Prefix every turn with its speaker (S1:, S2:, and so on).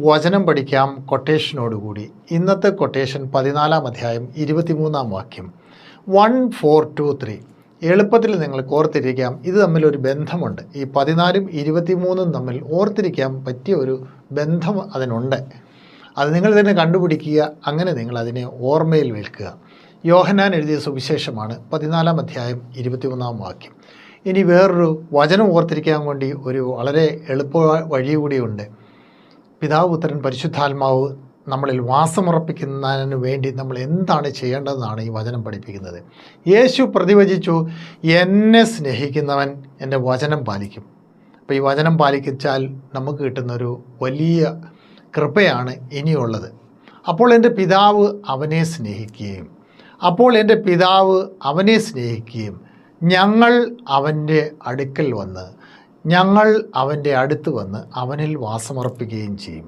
S1: വചനം പഠിക്കാം കൊട്ടേഷനോടുകൂടി. ഇന്നത്തെ കൊട്ടേഷൻ 14 അധ്യായം 23 വാക്യം. 1, 4, 2, 3. എളുപ്പത്തിൽ നിങ്ങൾക്ക് ഓർത്തിരിക്കാം. ഇത് തമ്മിലൊരു ബന്ധമുണ്ട്. ഈ 14ഉം 23ഉം തമ്മിൽ ഓർത്തിരിക്കാൻ പറ്റിയ ഒരു ബന്ധം അതിനുണ്ട്. അത് നിങ്ങൾ തന്നെ കണ്ടുപിടിക്കുക. അങ്ങനെ നിങ്ങൾ അതിനെ ഓർമ്മയിൽ വെക്കുക. യോഹന്നാൻ എഴുതിയ സുവിശേഷമാണ് 14 അധ്യായം 23 വാക്യം. ഇനി വേറൊരു വചനം ഓർത്തിരിക്കാൻ വേണ്ടി ഒരു വളരെ എളുപ്പ വഴി കൂടിയുണ്ട്. പിതാവ്, പുത്രൻ, പരിശുദ്ധാത്മാവ് നമ്മളിൽ വാസമുറപ്പിക്കുന്നതിന് വേണ്ടി നമ്മൾ എന്താണ് ചെയ്യേണ്ടതെന്നാണ് ഈ വചനം പഠിപ്പിക്കുന്നത്. യേശു പ്രതിവചിച്ചു, എന്നെ സ്നേഹിക്കുന്നവൻ എൻ്റെ വചനം പാലിക്കും. അപ്പോൾ ഈ വചനം പാലിച്ചാൽ നമുക്ക് കിട്ടുന്നൊരു വലിയ കൃപയാണ് ഇനിയുള്ളത്. അപ്പോൾ എൻ്റെ പിതാവ് അവനെ സ്നേഹിക്കുകയും ഞങ്ങൾ അവൻ്റെ അടുക്കൽ വന്ന് അവനിൽ വാസമർപ്പിക്കുകയും ചെയ്യും.